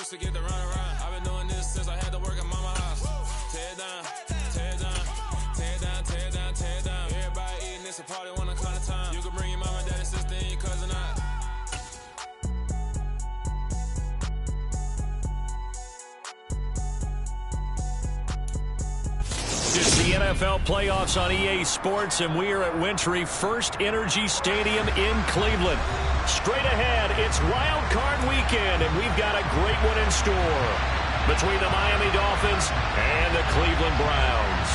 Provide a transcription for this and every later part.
used to get the run around. I've been doing this since I had to work at mama house. Tear it down, tear it down, tear it down, tear it down, tear it down. Everybody eating this a party 1 o'clock of time. You can bring your mama, daddy, sister, and your cousin out. It's the NFL playoffs on EA Sports, and we are at Wintry First Energy Stadium in Cleveland. Straight ahead, it's Wild Card Weekend, and we've got a great one in store between the Miami Dolphins and the Cleveland Browns.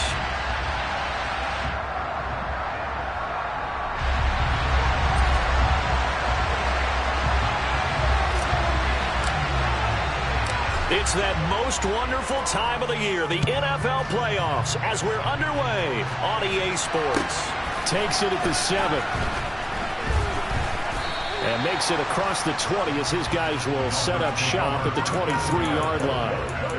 It's that most wonderful time of the year, the NFL playoffs, as we're underway on EA Sports. Takes it at the 7. And makes it across the 20 as his guys will set up shop at the 23-yard line.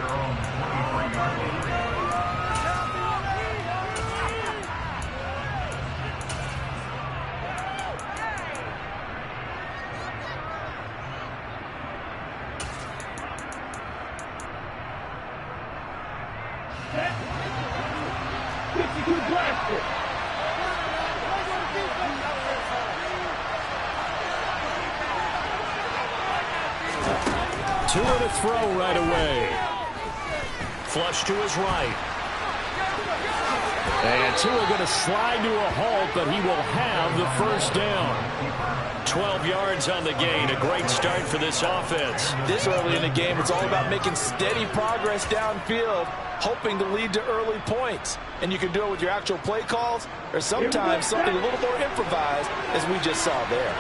Tua to throw right away. Flush to his right. And Tua going to slide to a halt, but he will have the first down. 12 yards on the gain. A great start for this offense. This early in the game, it's all about making steady progress downfield, hoping to lead to early points. And you can do it with your actual play calls, or sometimes something a little more improvised, as we just saw there.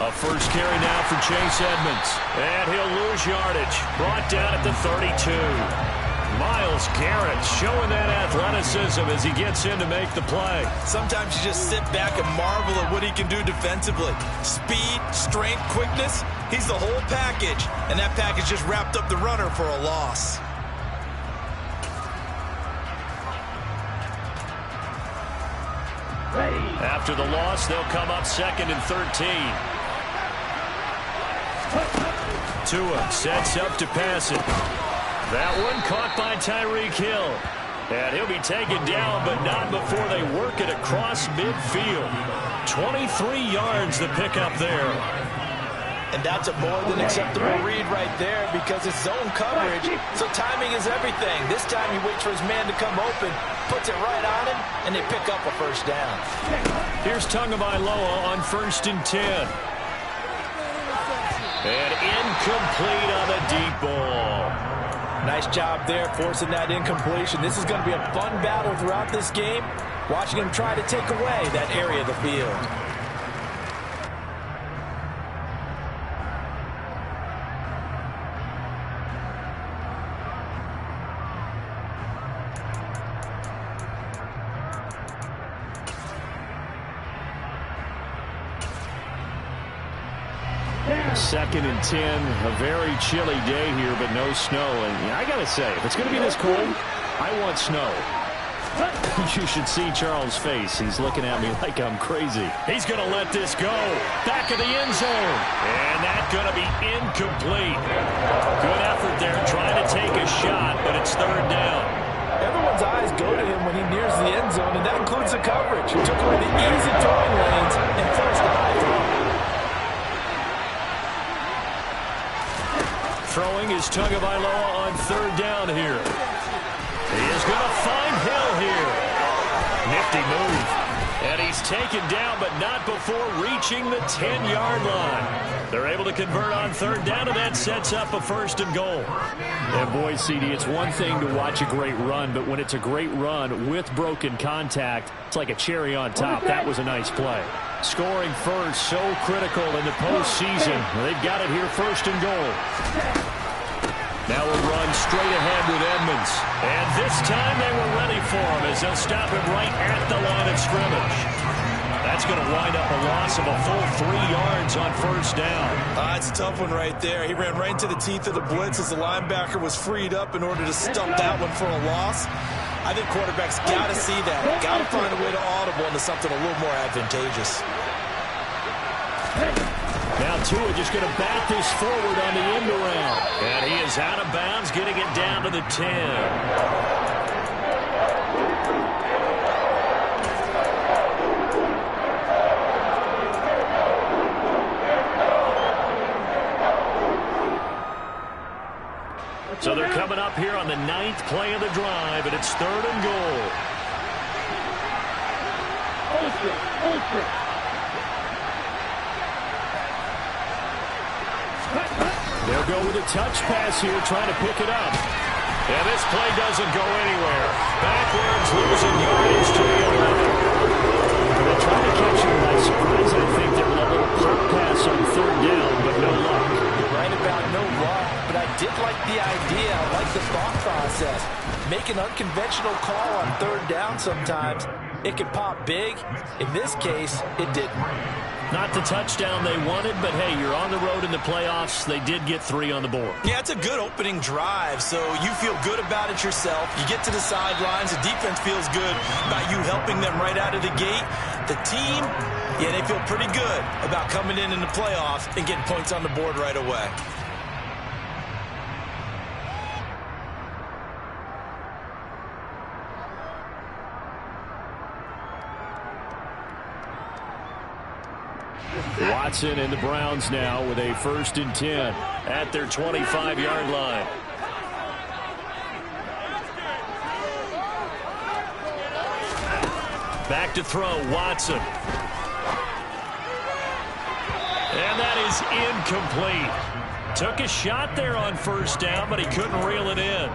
A first carry now for Chase Edmonds. And he'll lose yardage. Brought down at the 32. Myles Garrett showing that athleticism as he gets in to make the play. Sometimes you just sit back and marvel at what he can do defensively. Speed, strength, quickness, he's the whole package. And that package just wrapped up the runner for a loss. After the loss, they'll come up 2nd and 13. Tua sets up to pass it. That one caught by Tyreek Hill. And he'll be taken down, but not before they work it across midfield. 23 yards the pickup there. And that's a more than acceptable read right there because it's zone coverage, so timing is everything. This time he waits for his man to come open, puts it right on him, and they pick up a first down. Here's Tagovailoa on 1st and 10. And incomplete on the deep ball. Nice job there forcing that incompletion. This is going to be a fun battle throughout this game, watching him try to take away that area of the field. Second and 10, a very chilly day here, but no snow. And I got to say, if it's going to be this cold, I want snow. You should see Charles' face. He's looking at me like I'm crazy. He's going to let this go. Back of the end zone. And that's going to be incomplete. Good effort there trying to take a shot, but it's 3rd down. Everyone's eyes go to him when he nears the end zone, and that includes the coverage. He took away the easy throwing lanes and forced the high throw. Throwing is Tagovailoa on 3rd down here. He is going to find Hill here. Nifty move. And he's taken down, but not before reaching the 10-yard line. They're able to convert on 3rd down, and that sets up a 1st and goal. And boy, CD, it's one thing to watch a great run, but when it's a great run with broken contact, it's like a cherry on top. That was a nice play. Scoring first, so critical in the postseason. They've got it here, 1st and goal. Now we'll run straight ahead with Edmonds. And this time they were ready for him as they'll stop him right at the line of scrimmage. That's going to wind up a loss of a full 3 yards on 1st down. It's a tough one right there. He ran right into the teeth of the blitz as the linebacker was freed up in order to stump that one for a loss. I think quarterbacks got to see that. Got to find a way to audible into something a little more advantageous. Now Tua just going to bat this forward on the end around. And he is out of bounds, getting it down to the 10. So they're coming up here on the 9th play of the drive, and it's 3rd and goal. They'll go with a touch pass here, trying to pick it up. And this play doesn't go anywhere. Backwards, losing yardage to the 11. They'll try to catch him by surprise, I think. They were a little pop pass on 3rd down, but no luck. Right about no luck, but I did like the idea. I like the thought process. Make an unconventional call on 3rd down sometimes. It can pop big. In this case, it didn't. Not the touchdown they wanted, but hey, you're on the road in the playoffs. They did get 3 on the board. Yeah, it's a good opening drive, so you feel good about it yourself. You get to the sidelines. The defense feels good about you helping them right out of the gate. The team, yeah, they feel pretty good about coming in the playoffs and getting points on the board right away. Watson and the Browns now with a 1st and 10 at their 25-yard line. Back to throw, Watson. And that is incomplete. Took a shot there on 1st down, but he couldn't reel it in.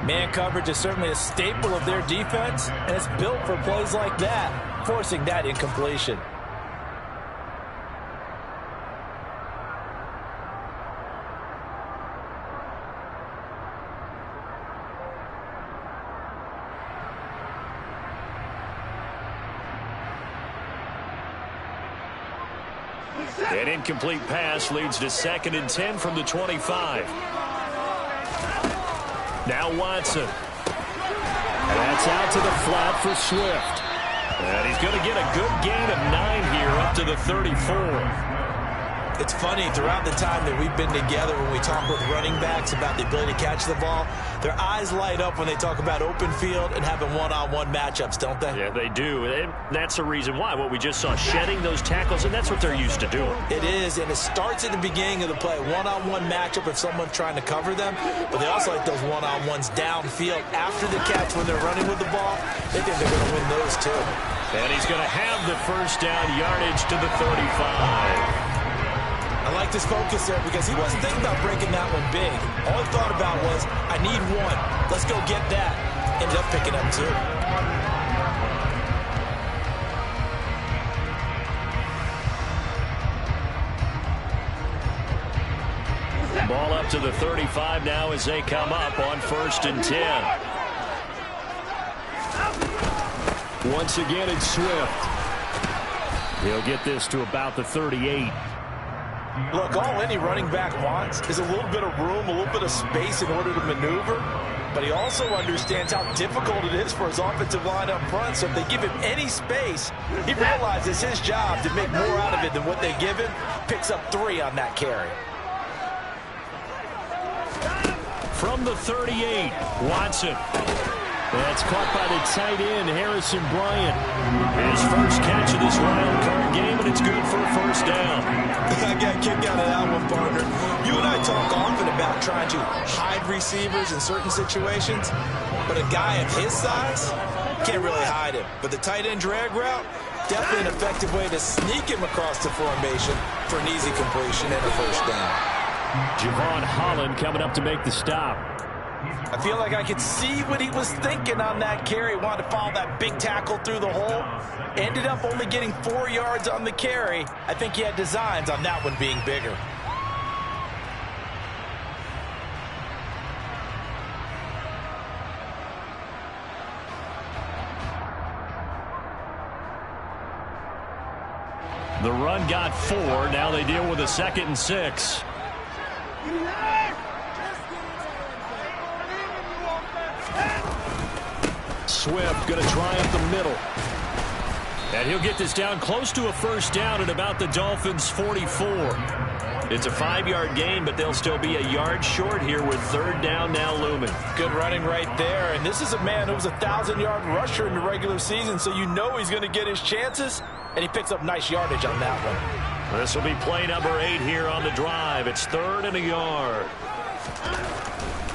Man coverage is certainly a staple of their defense, and it's built for plays like that, forcing that incompletion. An incomplete pass leads to 2nd and 10 from the 25. Now Watson. That's out to the flat for Swift. And he's going to get a good gain of 9 here up to the 34. It's funny, throughout the time that we've been together, when we talk with running backs about the ability to catch the ball, their eyes light up when they talk about open field and having one-on-one matchups, don't they? Yeah, they do. And that's the reason why. What we just saw, shedding those tackles, and that's what they're used to doing. It is, and it starts at the beginning of the play. One-on-one matchup if someone's trying to cover them, but they also like those one-on-ones downfield after the catch when they're running with the ball. They think they're going to win those too. And he's going to have the 1st down yardage to the 35. I like this focus there because he wasn't thinking about breaking that one big. All he thought about was, I need 1. Let's go get that. Ended up picking up 2. Ball up to the 35 now as they come up on 1st and 10. Once again, it's Swift. He'll get this to about the 38. Look, all any running back wants is a little bit of room, a little bit of space in order to maneuver. But he also understands how difficult it is for his offensive line up front. So if they give him any space, he realizes his job to make more out of it than what they give him. Picks up 3 on that carry. From the 38, Watson. That's caught by the tight end, Harrison Bryant. His first catch of this wild card game, and it's good for a 1st down. I got a kick out of that one, partner. You and I talk often about trying to hide receivers in certain situations, but a guy of his size can't really hide him. But the tight end drag route, definitely an effective way to sneak him across the formation for an easy completion and a 1st down. Javon Holland coming up to make the stop. I feel like I could see what he was thinking on that carry. Wanted to follow that big tackle through the hole. Ended up only getting 4 yards on the carry. I think he had designs on that one being bigger. The run got 4. Now they deal with a 2nd and 6. Swift going to try up the middle. And he'll get this down close to a first down at about the Dolphins' 44. It's a 5-yard gain, but they'll still be a yard short here with third down now looming. Good running right there. And this is a man who was a 1,000-yard rusher in the regular season, so you know he's going to get his chances, and he picks up nice yardage on that one. This will be play number 8 here on the drive. It's 3rd and a yard.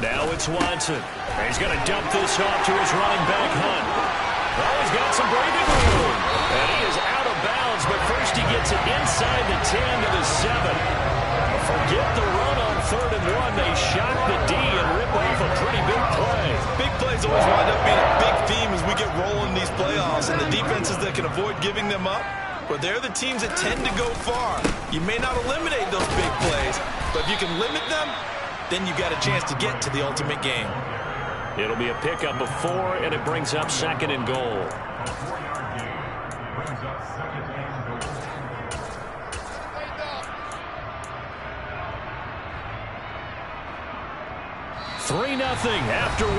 Now it's Watson. He's going to dump this off to his running back, Hunt. Oh, he's got some breathing room. And he is out of bounds, but first he gets it inside the 10 to the 7. Forget the run on 3rd and 1. They shock the D and rip off a pretty big play. Big plays always wind up being a big theme as we get rolling these playoffs, and the defenses that can avoid giving them up, but they're the teams that tend to go far. You may not eliminate those big plays, but if you can limit them, then you got a chance to get to the ultimate game. It'll be a pickup of 4, and it brings up 2nd and goal. Three 3-0 after 1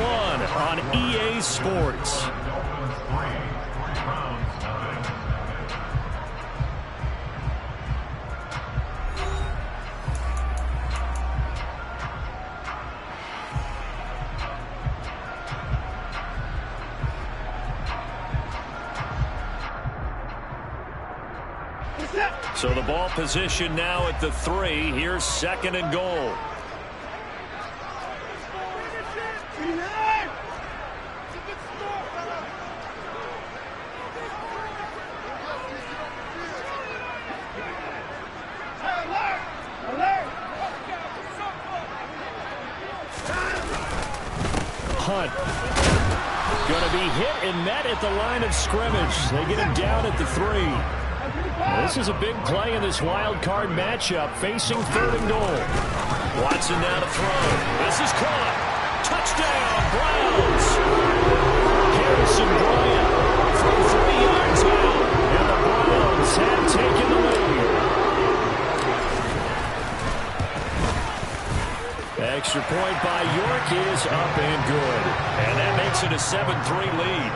on EA Sports. So the ball position now at the 3. Here's 2nd and goal. Hunt. Going to be hit and met at the line of scrimmage. They get him down at the 3. This is a big play in this wild card matchup, facing 3rd and goal. Watson now to throw. This is caught. Touchdown, Browns. Harrison Bryant from 3 yards out, and the Browns have taken the lead. Extra point by York is up and good, and that makes it a 7-3 lead.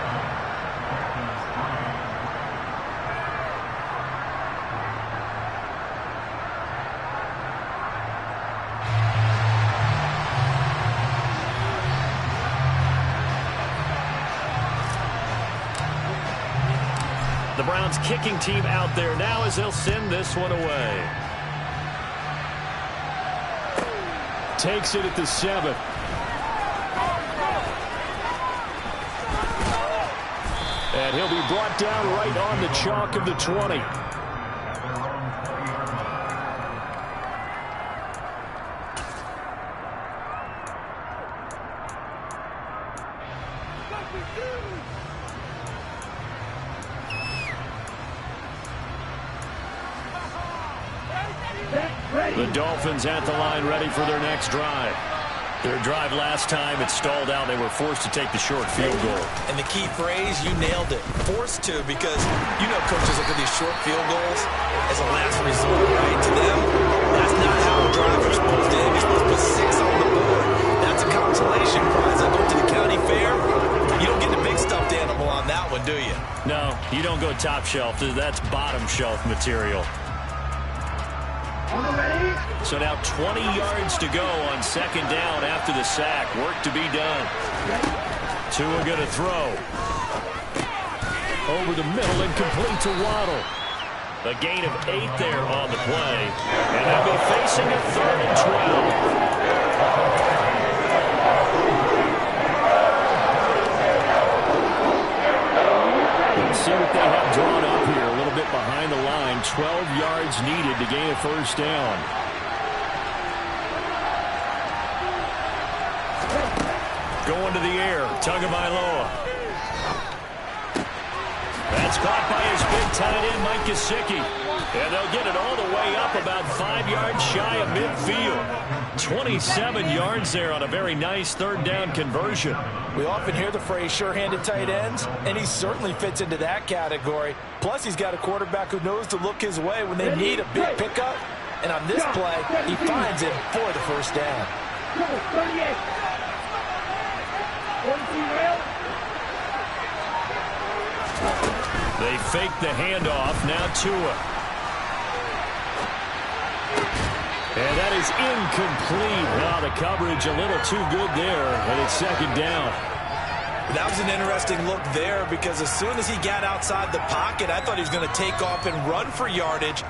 The Browns kicking team out there now as they'll send this one away. Takes it at the 7. And he'll be brought down right on the chalk of the 20. The Dolphins at the line ready for their next drive. Their drive last time, it stalled out. They were forced to take the short field goal. And the key phrase, you nailed it. Forced to, because you know coaches look at these short field goals as a last resort, right? To them, that's not how a drive is supposed to end. You're supposed to put 6 on the board. That's a consolation prize. I go to the county fair. You don't get the big stuffed animal on that one, do you? No, you don't go top shelf. That's bottom shelf material. So now 20 yards to go on 2nd down after the sack. Work to be done. Tua going to throw. Over the middle and complete to Waddle. A gain of 8 there on the play. And they'll be facing a 3rd and 12. See what they have drawn up here. A little bit behind the line. 12 yards needed to gain a first down. Going to the air. Tagovailoa. That's caught by his big tight end, Mike Gesicki. And they'll get it all the way up about 5 yards shy of midfield. 27 yards there on a very nice 3rd down conversion. We often hear the phrase sure-handed tight ends, and he certainly fits into that category. Plus, he's got a quarterback who knows to look his way when they need a big pickup. And on this play, he finds him for the first down. They fake the handoff. Now Tua. And that is incomplete. Now the coverage a little too good there, and it's second down. That was an interesting look there because as soon as he got outside the pocket, I thought he was going to take off and run for yardage.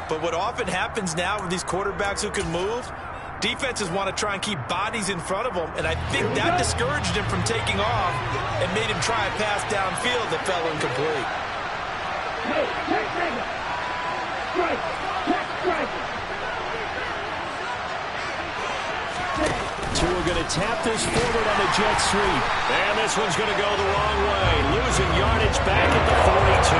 But what often happens now with these quarterbacks who can move, defenses want to try and keep bodies in front of them, and I think that discouraged him from taking off and made him try a pass downfield that fell incomplete. Tua going to tap this forward on the jet sweep. And this one's going to go the wrong way. Losing yardage back at the 42.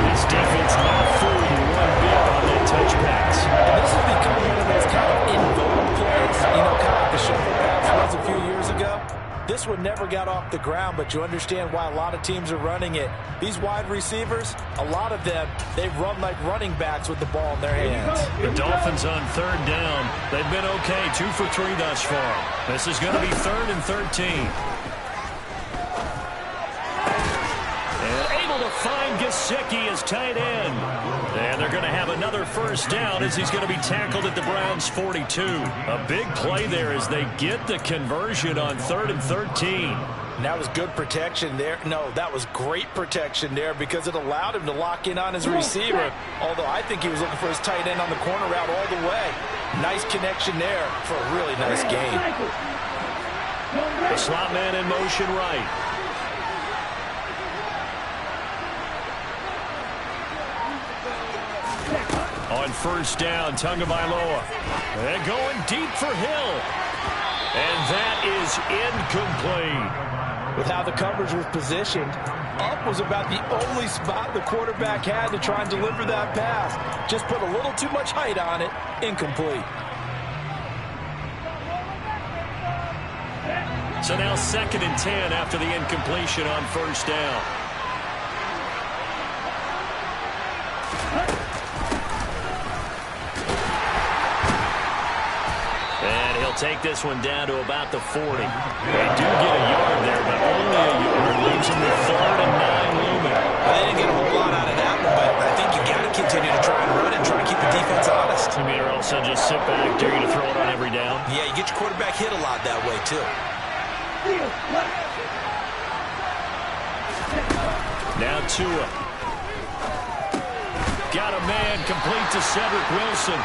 This defense not fooled one bit on that touch pass. And this has become one of those kind of in-vogue plays, you know, kind of like the shoulder pass was a few years ago. This one never got off the ground, but you understand why a lot of teams are running it. These wide receivers, a lot of them, they run like running backs with the ball in their hands. The Dolphins on third down. They've been okay, 2 for 3 thus far. This is going to be 3rd and 13. And able to find Gesicki as tight end. And they're going to have another first down as he's going to be tackled at the Browns' 42. A big play there as they get the conversion on 3rd and 13. And that was good protection there. No, that was great protection there because it allowed him to lock in on his receiver. Although I think he was looking for his tight end on the corner route all the way. Nice connection there for a really nice game. The slot man in motion right. On first down, Tagovailoa. And going deep for Hill. And that is incomplete. With how the coverage was positioned, up was about the only spot the quarterback had to try and deliver that pass. Just put a little too much height on it. Incomplete. So now 2nd and 10 after the incompletion on first down. Take this one down to about the 40. They do get a yard there, but only a yard. Leaves them with 3rd and 9 looming. Well, they didn't get a whole lot out of that one, but I think you got to continue to try and run and try and keep the defense honest. I mean, or else they'll just sit back, dare you to throw it on every down. Yeah, you get your quarterback hit a lot that way, too. Now Tua. Got a man complete to Cedric Wilson.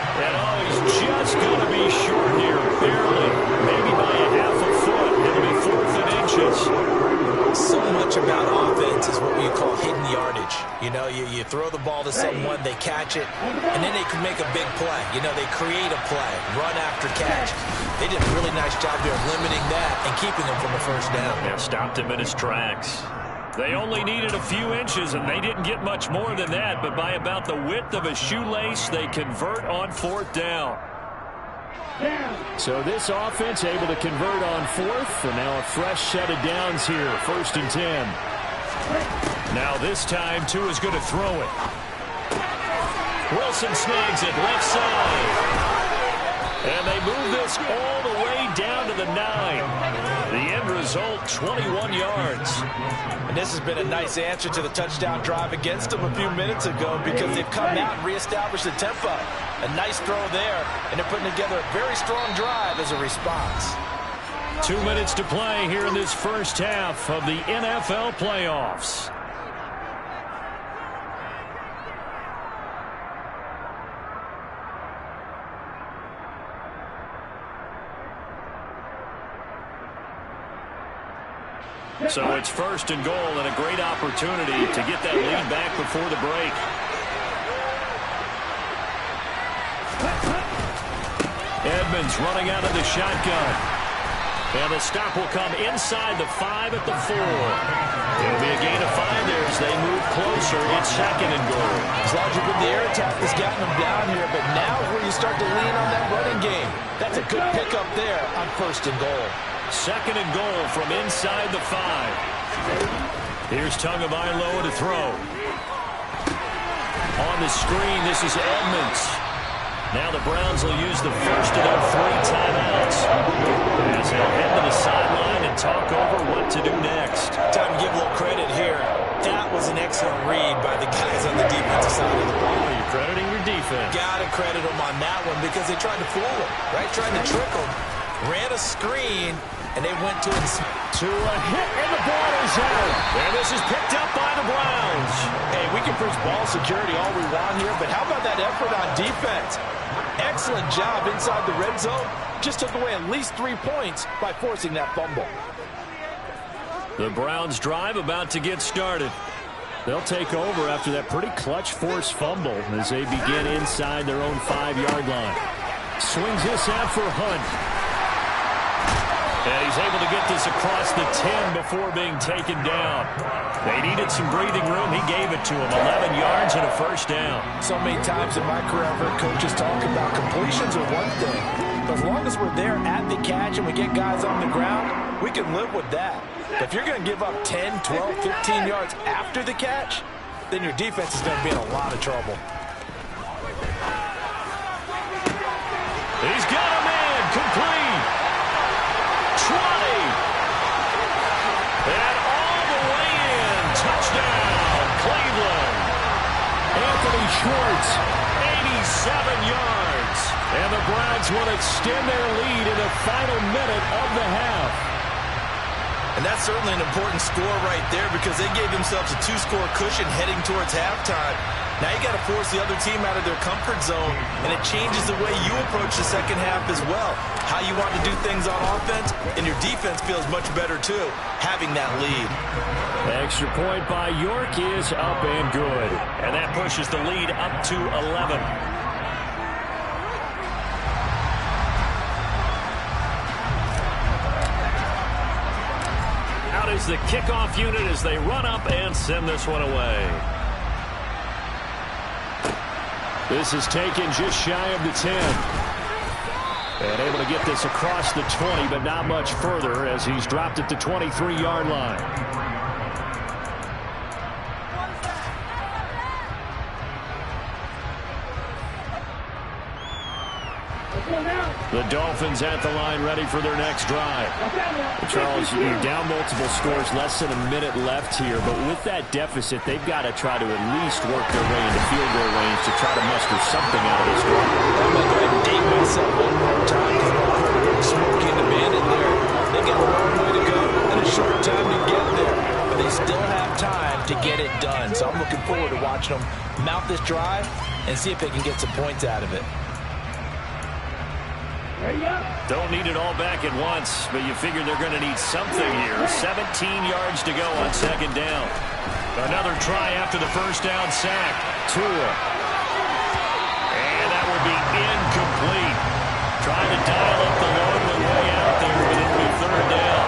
And he's just going to be short here, barely, maybe by a half a foot. It'll be 4th and inches. So much about offense is what you call hidden yardage. You know, you throw the ball to someone, they catch it, and then they can make a big play. You know, they create a play, run after catch. They did a really nice job there of limiting that and keeping him from the first down. Yeah, stopped him in his tracks. They only needed a few inches, and they didn't get much more than that, but by about the width of a shoelace, they convert on 4th down. So this offense able to convert on 4th, and now a fresh set of downs here, 1st and 10. Now this time, Tua's going to throw it. Wilson snags it left side. And they move this all the way down to the 9. The end result, 21 yards. And this has been a nice answer to the touchdown drive against them a few minutes ago because they've come out and reestablished the tempo. A nice throw there, and they're putting together a very strong drive as a response. 2 minutes to play here in this first half of the NFL playoffs. So it's 1st and goal and a great opportunity to get that lead back before the break. Edmonds running out of the shotgun. And the stop will come inside the 5 at the 4. It'll be a gain of 5 there as they move closer. It's 2nd and goal. As long as you're good, the air attack has gotten them down here, but now is where you start to lean on that running game. That's a good pickup there on 1st and goal. 2nd and goal from inside the 5. Here's Tagovailoa to throw. On the screen, this is Edmonds. Now the Browns will use the first of their 3 timeouts as they'll head to the sideline and talk over what to do next. Time to give a little credit here. defense. Got to credit them on that one because they tried to fool them, right? Tried to trick them. Ran a screen, and they went to it. To a hit, and the ball is out. And this is picked up by the Browns. Hey, we can preach ball security all we want here, but how about that effort on defense? Excellent job inside the red zone. Just took away at least 3 points by forcing that fumble. The Browns drive about to get started. They'll take over after that pretty clutch forced fumble as they begin inside their own 5-yard line. Swings this out for Hunt. And he's able to get this across the 10 before being taken down. They needed some breathing room. He gave it to him. 11 yards and a first down. So many times in my career, I've heard coaches talk about completions are one thing. But as long as we're there at the catch and we get guys on the ground, we can live with that. But if you're going to give up 10, 12, 15 yards after the catch, then your defense is going to be in a lot of trouble. He's got a man complete. 20. And all the way in. Touchdown, Cleveland. Anthony Schwartz, 87 yards. And the Browns will extend their lead in the final minute of the half. And that's certainly an important score right there because they gave themselves a 2-score cushion heading towards halftime. Now you got to force the other team out of their comfort zone, and it changes the way you approach the second half as well. How you want to do things on offense, and your defense feels much better too, having that lead. Extra point by York is up and good. And that pushes the lead up to 11. Out is the kickoff unit as they run up and send this one away. This is taken just shy of the 10. And able to get this across the 20, but not much further as he's dropped it to 23-yard line. The Dolphins at the line ready for their next drive. Charles, you're down multiple scores, less than a minute left here, but with that deficit, they've got to try to at least work their way into field goal range to try to muster something out of this drive. I'm going to go ahead and date myself one more time because I'm pretty smoking the man in there. They got a long way to go and a short time to get there, but they still have time to get it done. So I'm looking forward to watching them mount this drive and see if they can get some points out of it. Don't need it all back at once, but you figure they're going to need something here. 17 yards to go on second down. Another try after the first down sack. Tua. And that would be incomplete. Trying to dial up the long way out there, but it'll be third down.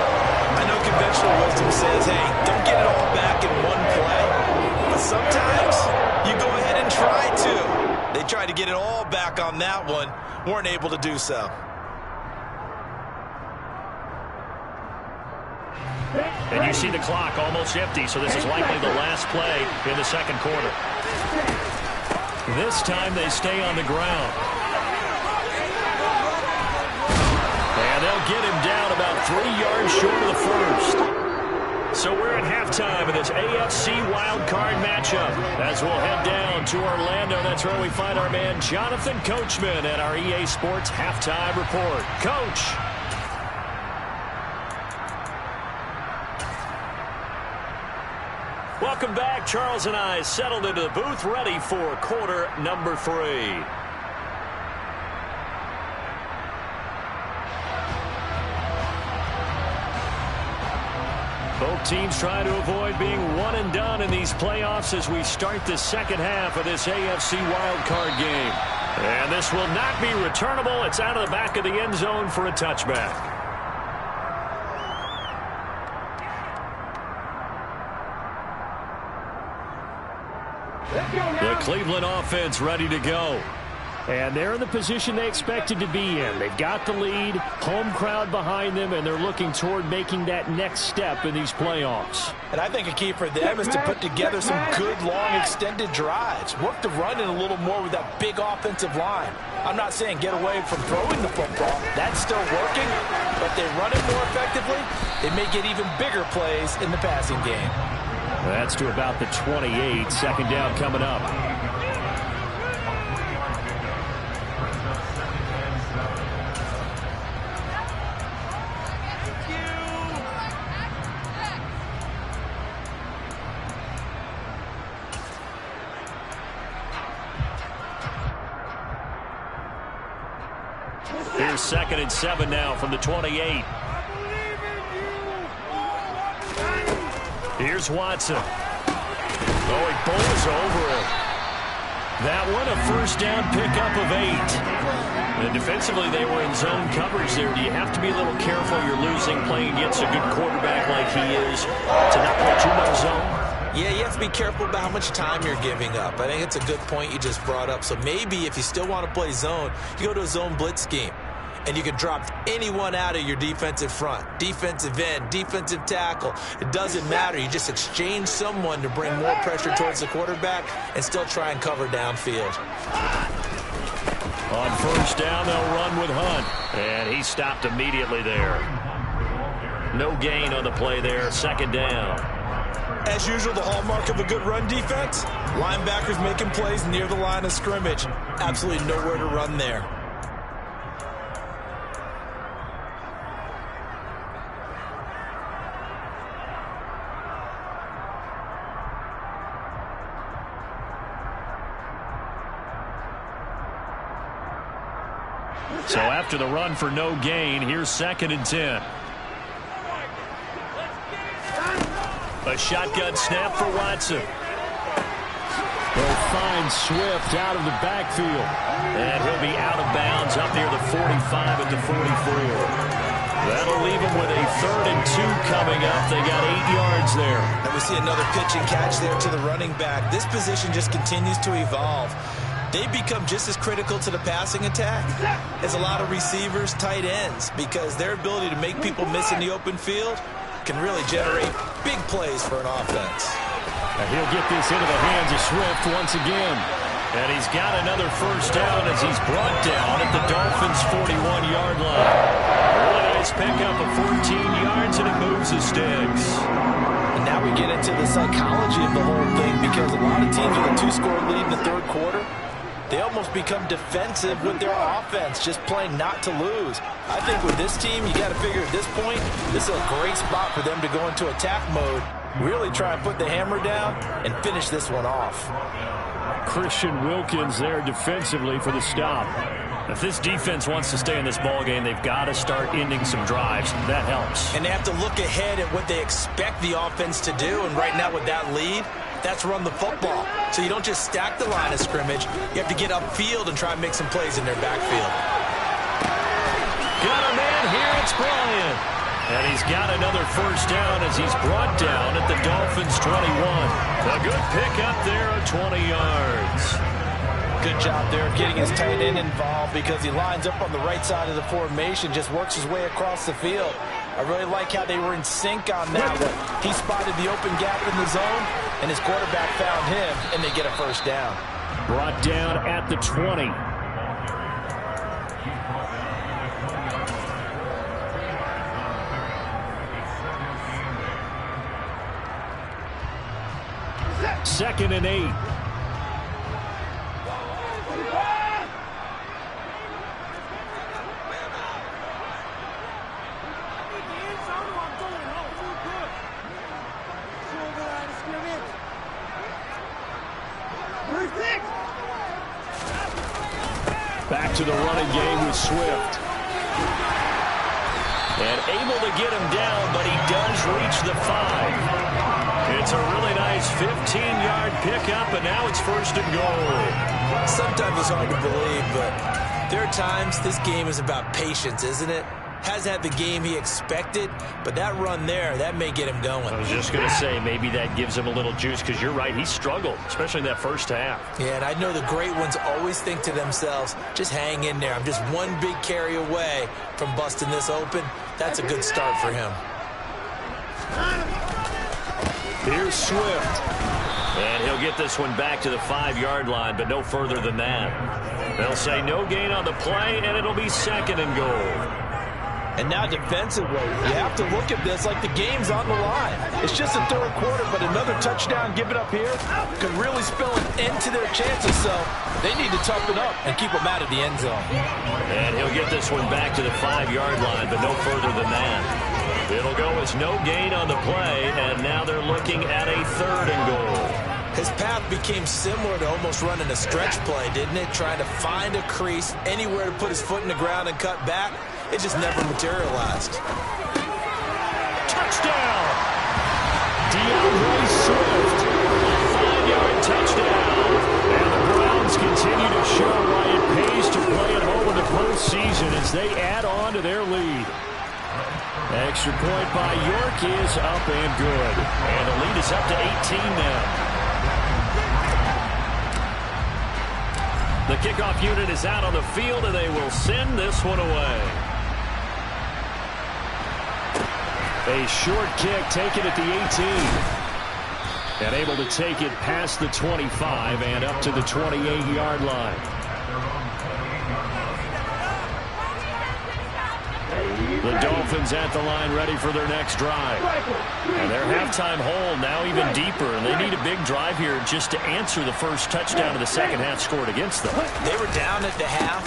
I know conventional wisdom says, hey, don't get it all back in one play. But sometimes you go ahead and try to. They tried to get it all back on that one. Weren't able to do so. And you see the clock almost empty, so this is likely the last play in the second quarter. This time they stay on the ground. And they'll get him down about 3 yards short of the first. So we're at halftime of this AFC wildcard matchup. As we'll head down to Orlando, that's where we find our man Jonathan Coachman at our EA Sports Halftime Report. Coach. Welcome back. Charles and I settled into the booth ready for quarter number 3. Both teams trying to avoid being one and done in these playoffs as we start the second half of this AFC wildcard game. And this will not be returnable. It's out of the back of the end zone for a touchback. The Cleveland offense ready to go. And they're in the position they expected to be in. They've got the lead, home crowd behind them, and they're looking toward making that next step in these playoffs. And I think a key for them is to put together some good, long, extended drives. Work the run in a little more with that big offensive line. I'm not saying get away from throwing the football. That's still working, but they run it more effectively. They may get even bigger plays in the passing game. That's to about the 28. Second down coming up. Here's 2nd and 7 now from the 28. Here's Watson. Oh, he bowls over it. That one a first down pickup of 8. And defensively, they were in zone coverage there. Do you have to be a little careful? You're losing playing against a good quarterback like he is to not play too much zone? Yeah, you have to be careful about how much time you're giving up. I think it's a good point you just brought up. So maybe if you still want to play zone, you go to a zone blitz scheme. And you can drop anyone out of your defensive front, defensive end, defensive tackle. It doesn't matter. You just exchange someone to bring more pressure towards the quarterback and still try and cover downfield. On first down, they'll run with Hunt. And he stopped immediately there. No gain on the play there. 2nd down. As usual, the hallmark of a good run defense, linebackers making plays near the line of scrimmage. Absolutely nowhere to run there. So after the run for no gain, here's 2nd and 10. A shotgun snap for Watson. They'll find Swift out of the backfield. And he'll be out of bounds up near the 45 at the 44. That'll leave him with a 3rd and 2 coming up. They got 8 yards there. And we see another pitch and catch there to the running back. This position just continues to evolve. They become just as critical to the passing attack as a lot of receivers, tight ends, because their ability to make people miss in the open field can really generate big plays for an offense. And he'll get this into the hands of Swift once again. And he's got another first down as he's brought down at the Dolphins' 41-yard line. Really nice pickup of 14 yards, and it moves the sticks. And now we get into the psychology of the whole thing, because a lot of teams with a 2-score lead in the 3rd quarter, they almost become defensive with their offense, just playing not to lose. I think with this team, you got to figure at this point, this is a great spot for them to go into attack mode, really try and put the hammer down and finish this one off. Christian Wilkins there defensively for the stop. If this defense wants to stay in this ballgame, they've got to start ending some drives. That helps. And they have to look ahead at what they expect the offense to do, and right now with that lead, that's run the football. So you don't just stack the line of scrimmage. You have to get upfield and try and make some plays in their backfield. Got a man here. It's Bryant. And he's got another first down as he's brought down at the Dolphins' 21. A good pickup there of 20 yards. Good job there of getting his tight end involved, because he lines up on the right side of the formation, just works his way across the field. I really like how they were in sync on that one. He spotted the open gap in the zone, and his quarterback found him, and they get a first down. Brought down at the 20. Second and 8. Back to the running game with Swift. And able to get him down, but he does reach the 5. It's a really nice 15-yard pickup, and now it's 1st and goal. Sometimes it's hard to believe, but there are times this game is about patience, isn't it? Hasn't had the game he expected, but that run there, that may get him going. I was just going to say, maybe that gives him a little juice, because you're right, he struggled, especially in that first half. Yeah, and I know the great ones always think to themselves, just hang in there. I'm just one big carry away from busting this open. That's a good start for him. Here's Swift. And he'll get this one back to the 5-yard line, but no further than that. They'll say no gain on the play, and it'll be 2nd and goal. And now defensively, you have to look at this like the game's on the line. It's just the 3rd quarter, but another touchdown given up here could really spill into their chances, so they need to toughen up and keep them out of the end zone. And he'll get this one back to the 5-yard line, but no further than that. It'll go as no gain on the play, and now they're looking at a 3rd and goal. His path became similar to almost running a stretch play, didn't it? Trying to find a crease, anywhere to put his foot in the ground and cut back. It just never materialized. Touchdown! DeAndre Swift. 5-yard touchdown. And the Browns continue to show why it pays to play at home in the postseason as they add on to their lead. Extra point by York is up and good. And the lead is up to 18 now. The kickoff unit is out on the field, and they will send this one away. A short kick taken at the 18. And able to take it past the 25 and up to the 28-yard line. The Dolphins at the line ready for their next drive. And their halftime hole now even deeper, and they need a big drive here just to answer the first touchdown of the second half scored against them. They were down at the half.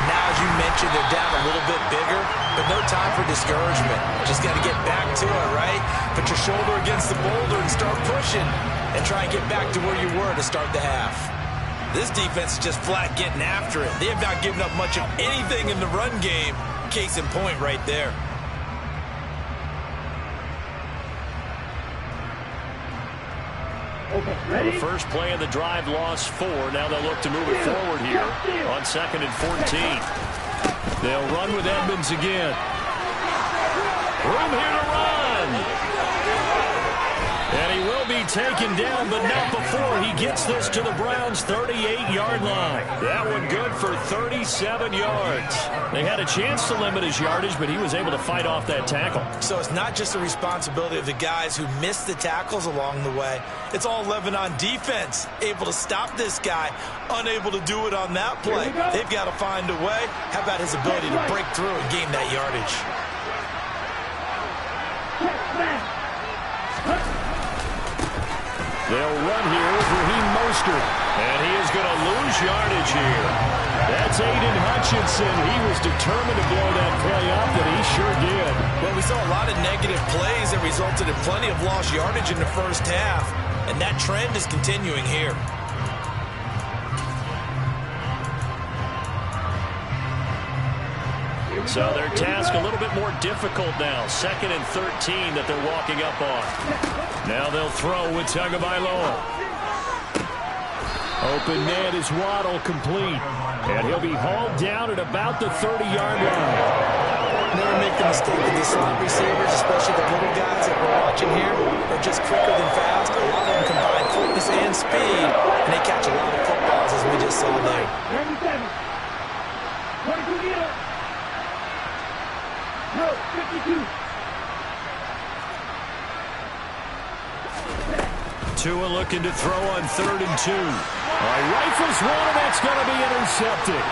Now, as you mentioned, they're down a little bit bigger, but no time for discouragement. Just got to get back to it, right? Put your shoulder against the boulder and start pushing and try and get back to where you were to start the half. This defense is just flat getting after it. They have not given up much of anything in the run game. Case in point right there. The first play of the drive lost 4. Now they'll look to move it forward here on 2nd and 14. They'll run with Edmonds again. Room here to run. And he will be taken down, but not before he gets this to the Browns' 38-yard line. That one good for 37 yards. They had a chance to limit his yardage, but he was able to fight off that tackle. So it's not just the responsibility of the guys who missed the tackles along the way. It's all 11 on defense, able to stop this guy, unable to do it on that play. They've got to find a way. How about his ability to break through and gain that yardage? They'll run here with Raheem Mostert, and he is going to lose yardage here. That's Aiden Hutchinson. He was determined to blow that play up, and he sure did. Well, we saw a lot of negative plays that resulted in plenty of lost yardage in the first half, and that trend is continuing here. So their task a little bit more difficult now. 2nd and 13 that they're walking up on. Now they'll throw with Tagovailoa. Open man is Waddle, complete. And he'll be hauled down at about the 30-yard line. Never make the mistake of the slot receivers, especially the little guys that we're watching here. They're just quicker than fast. A lot of them combine quickness and speed, and they catch a lot of footballs, as we just saw there. 52. Tua looking to throw on 3rd and 2. Rifles one, and that's going to be intercepted.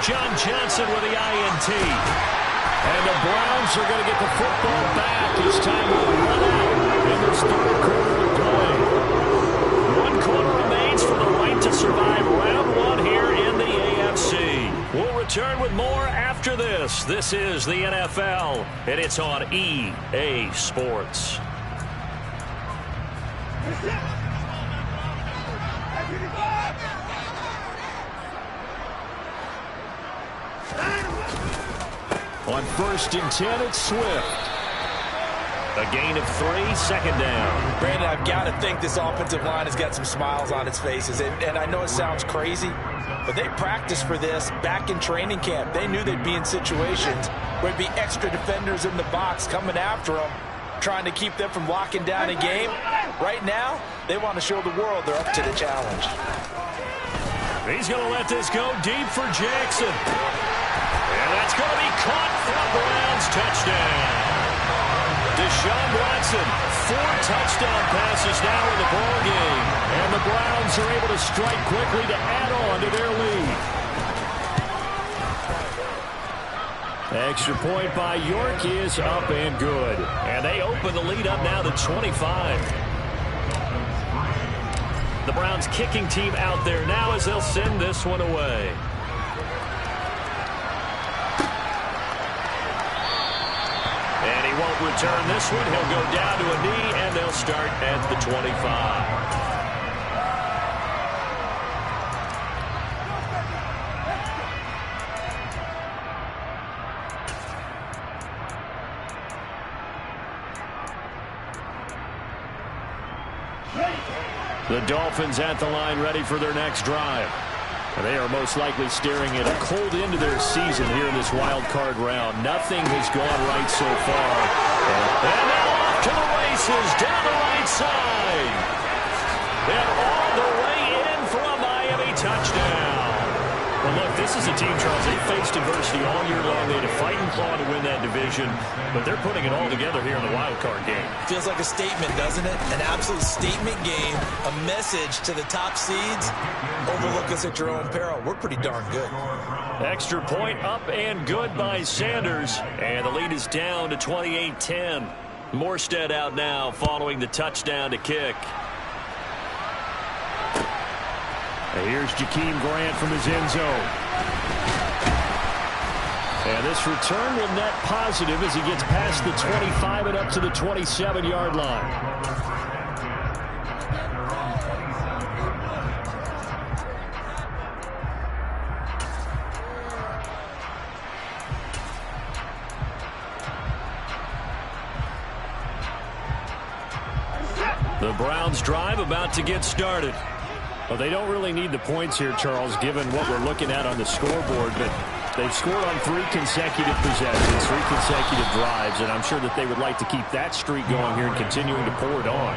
John Johnson with the INT. And the Browns are going to get the football back as time will run out in this 3rd quarter of play. 1 quarter remains for the right to survive round 1 here in the AFC. We'll return with more after this. This is the NFL, and it's on EA Sports. On 1st and 10, it's Swift. A gain of 3, 2nd down. Brandon, I've got to think this offensive line has got some smiles on its faces. And I know it sounds crazy, but they practiced for this back in training camp. They knew they'd be in situations where there'd be extra defenders in the box coming after them, trying to keep them from locking down a game. Right now, they want to show the world they're up to the challenge. He's going to let this go deep for Jackson. And that's going to be caught for a Browns touchdown. Deshaun Watson, 4 touchdown passes now in the ball game. And the Browns are able to strike quickly to add on to their lead. Extra point by York is up and good. And they open the lead up now to 25. The Browns kicking team out there now as they'll send this one away. And he won't return this one. He'll go down to a knee, and they'll start at the 25. The Dolphins at the line, ready for their next drive. They are most likely staring at a cold end to their season here in this wild card round. Nothing has gone right so far. And now off to the races, down the right side. And all the way in for a Miami touchdown. Well, look, this is a team, Charles, they faced adversity all year long. They had to fight and claw to win that division, but they're putting it all together here in the wild card game. Feels like a statement, doesn't it? An absolute statement game, a message to the top seeds. Overlook us at your own peril. We're pretty darn good. Extra point up and good by Sanders, and the lead is down to 28-10. Morstead out now following the touchdown to kick. And here's Jakeem Grant from his end zone. And this return will net positive as he gets past the 25 and up to the 27-yard line. The Browns drive about to get started. Well, they don't really need the points here, Charles, given what we're looking at on the scoreboard, but they've scored on 3 consecutive possessions, 3 consecutive drives, and I'm sure that they would like to keep that streak going here and continuing to pour it on.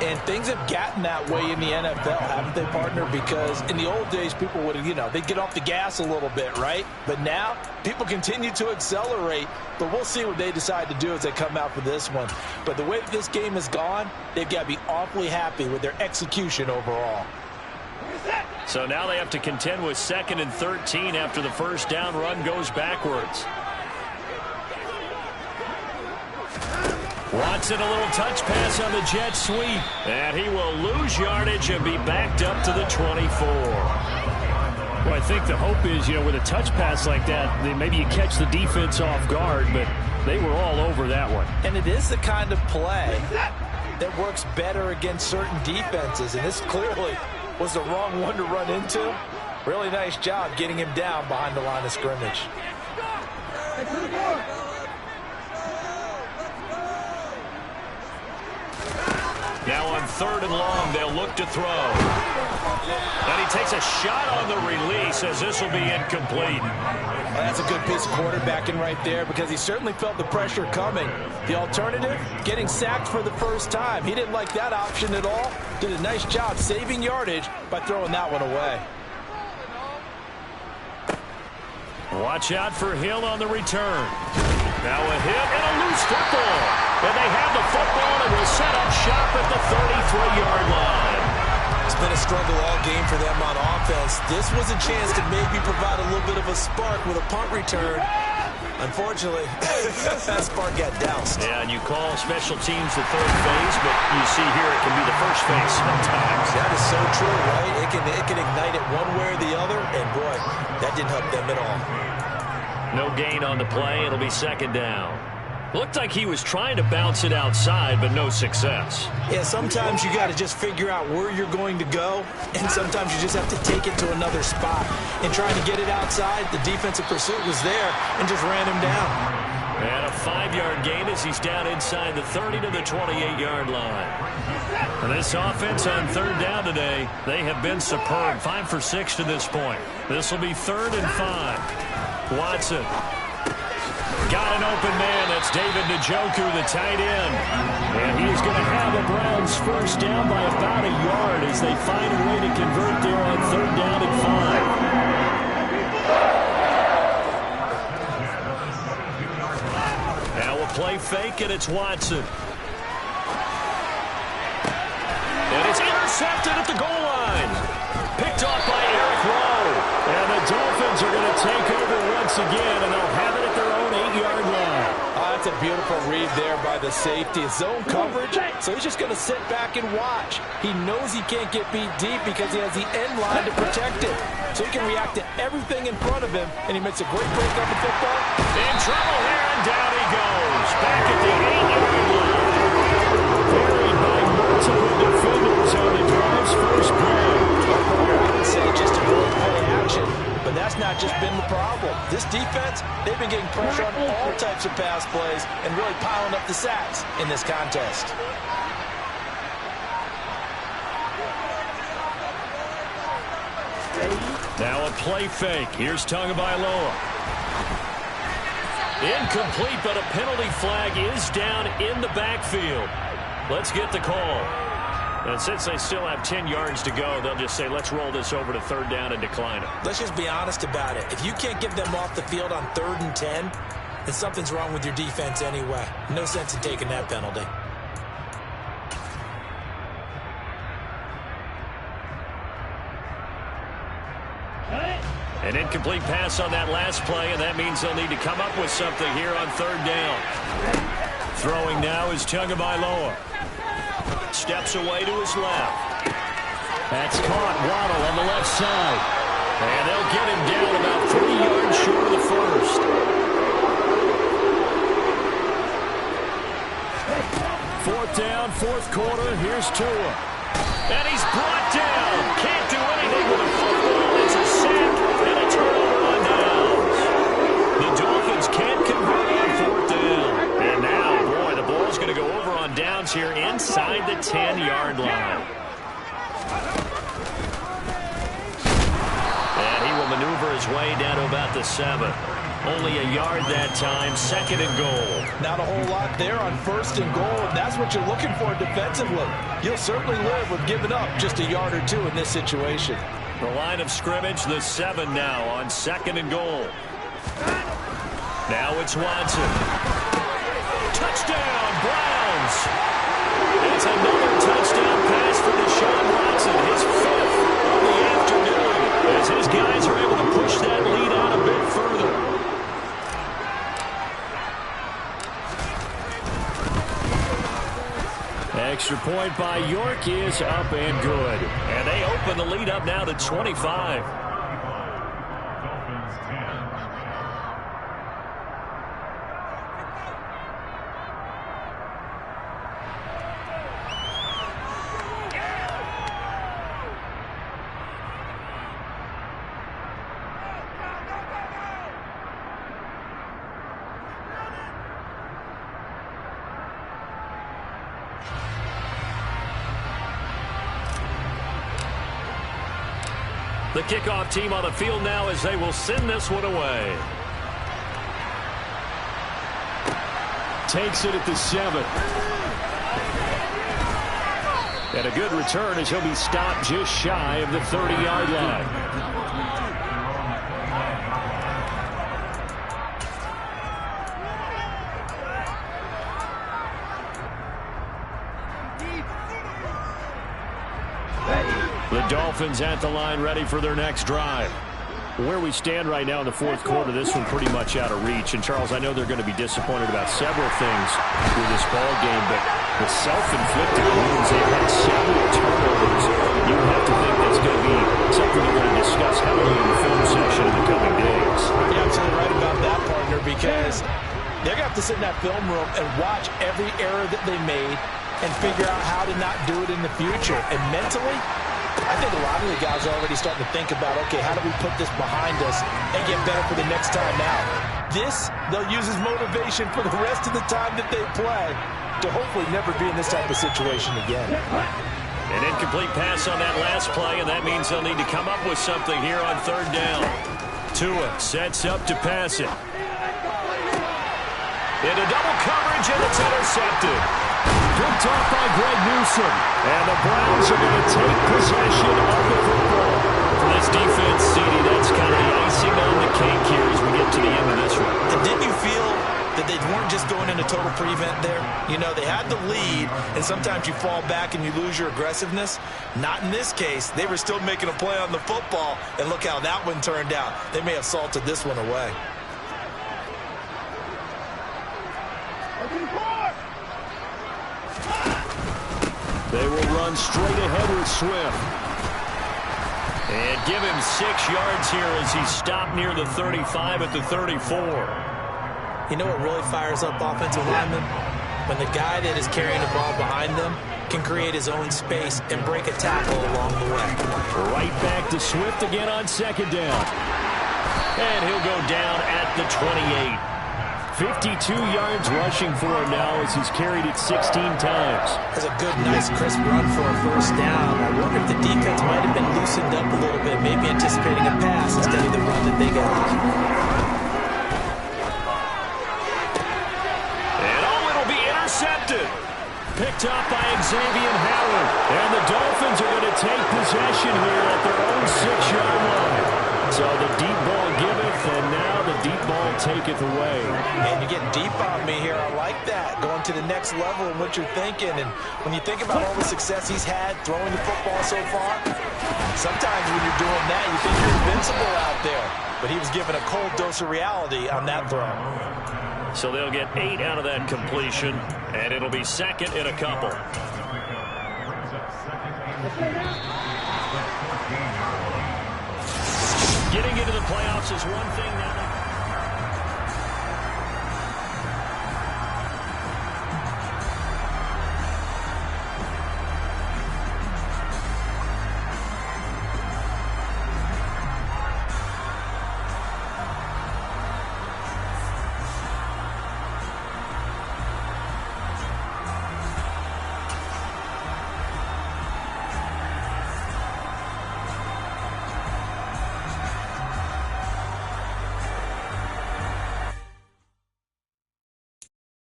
And things have gotten that way in the NFL, haven't they, partner? Because in the old days, people would, they'd get off the gas a little bit, right? But now, people continue to accelerate. But we'll see what they decide to do as they come out for this one. But the way that this game has gone, they've got to be awfully happy with their execution overall. So now they have to contend with 2nd and 13 after the first down run goes backwards. Watson, a little touch pass on the jet sweep. And he will lose yardage and be backed up to the 24. Well, I think the hope is, with a touch pass like that, maybe you catch the defense off guard, but they were all over that one. And it is the kind of play that works better against certain defenses. And this clearly was the wrong one to run into. Really nice job getting him down behind the line of scrimmage. Now on 3rd and long, they'll look to throw. And he takes a shot on the release as this will be incomplete. Well, that's a good piece of quarterbacking right there because he certainly felt the pressure coming. The alternative, getting sacked for the first time. He didn't like that option at all. Did a nice job saving yardage by throwing that one away. Watch out for Hill on the return. Now a hit and a loose football. And they have the football and will set up shop at the 33-yard line. It's been a struggle all game for them on offense. This was a chance to maybe provide a little bit of a spark with a punt return. Unfortunately, that spark got doused. Yeah, and you call special teams the 3rd phase, but you see here it can be the 1st phase sometimes. That is so true, right? It can ignite it one way or the other, and boy, that didn't help them at all. No gain on the play. It'll be 2nd down. Looked like he was trying to bounce it outside, but no success. Yeah, sometimes you got to just figure out where you're going to go, and sometimes you just have to take it to another spot. And trying to get it outside, the defensive pursuit was there and just ran him down. And a 5-yard gain as he's down inside the 30 to the 28-yard line. And this offense on 3rd down today, they have been superb. 5 for 6 to this point. This will be 3rd and 5. Watson. Got an open man. That's David Njoku, the tight end. And he is going to have the Browns first down by about a yard as they find a way to convert there on 3rd down and 5. Now we'll play fake, and it's Watson. And it's intercepted at the goal line. Picked off by Eric Rowe. And the Dolphins are going to take over once again, and they'll have it at their own 8-yard line. That's a beautiful read there by the safety. Zone coverage, so he's just going to sit back and watch. He knows he can't get beat deep because he has the end line to protect it. So he can react to everything in front of him, and he makes a great break on the football. In trouble here, and down he goes. Back at the 8-yard line. Buried by multiple defenders on the drive's first play. I would say just a great play action, but that's not just been the problem. This defense, they've been getting pressure on all types of pass plays and really piling up the sacks in this contest. Now a play fake. Here's Tagovailoa. Incomplete, but a penalty flag is down in the backfield. Let's get the call. And since they still have 10 yards to go, they'll just say, let's roll this over to third down and decline it. Let's just be honest about it. If you can't get them off the field on 3rd and 10, then something's wrong with your defense anyway. No sense in taking that penalty. An incomplete pass on that last play, and that means they'll need to come up with something here on 3rd down. Throwing now is Tagovailoa. Steps away to his left. That's caught. Waddle on the left side. And they'll get him down about 3 yards short of the first. 4th down, 4th quarter. Here's Tua. And he's brought down. Can't do anything with a football. It's a sack and a turnover on downs. The Dolphins can't convert on 4th down. And now, boy, the ball's going to go over on downs here inside the 10-yard line. And he will maneuver his way down to about the 7. Only a yard that time, 2nd and goal. Not a whole lot there on 1st and goal, and that's what you're looking for defensively. You'll certainly live with giving up just a yard or 2 in this situation. The line of scrimmage, the 7 now on 2nd and goal. Now it's Watson. Touchdown, Browns! It's another touchdown pass for Deshaun Watson, his 5th of the afternoon, as his guys are able to push that lead out a bit further. Extra point by York is up and good. And they open the lead up now to 25. The kickoff team on the field now as they will send this one away. Takes it at the 7. And a good return as he'll be stopped just shy of the 30-yard line. The Dolphins at the line ready for their next drive. Where we stand right now in the 4th quarter, this one pretty much out of reach. And, Charles, I know they're going to be disappointed about several things with this ball game, but the self-inflicted wounds, they've had several turnovers. You have to think that's going to be something they're going to discuss heavily in the film session in the coming days. You're absolutely right about that, partner, because they're going to have to sit in that film room and watch every error that they made and figure out how to not do it in the future. And mentally, I think a lot of the guys are already starting to think about, okay, how do we put this behind us and get better for the next time out? This, they'll use as motivation for the rest of the time that they play to hopefully never be in this type of situation again. An incomplete pass on that last play, and that means they'll need to come up with something here on 3rd down. Tua sets up to pass it. Into double coverage, and it's intercepted. Picked off by Greg Newsome. And the Browns are going to take possession of the football. For this defense, CD, that's kind of the icing on the cake here as we get to the end of this one. And didn't you feel that they weren't just going into total prevent there? You know, they had the lead, and sometimes you fall back and you lose your aggressiveness. Not in this case. They were still making a play on the football, and look how that one turned out. They may have salted this one away. They will run straight ahead with Swift. And give him 6 yards here as he's stopped near the 35 at the 34. You know what really fires up offensive linemen? When the guy that is carrying the ball behind them can create his own space and break a tackle along the way. Right back to Swift again on 2nd down. And he'll go down at the 28. 52 yards rushing for him now as he's carried it 16 times. That's a good, nice, crisp run for a 1st down. I wonder if the defense might have been loosened up a little bit, maybe anticipating a pass end. And it'll be intercepted. Picked up by Xavier Howard. And the Dolphins are going to take possession here at their own 6-yard line. So the deep ball giveth, and now the deep ball taketh away. And you're getting deep on me here. I like that. Going to the next level in what you're thinking. And when you think about all the success he's had throwing the football so far, sometimes when you're doing that, you think you're invincible out there. But he was given a cold dose of reality on that throw. So they'll get 8 out of that completion, and it'll be second in a couple. Getting into the playoffs is one thing now.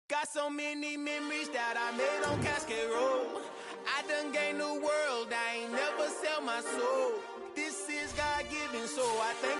Got so many memories that I made on Cascade Road. I done gained the world, I ain't never sell my soul. This is God-given, so I thank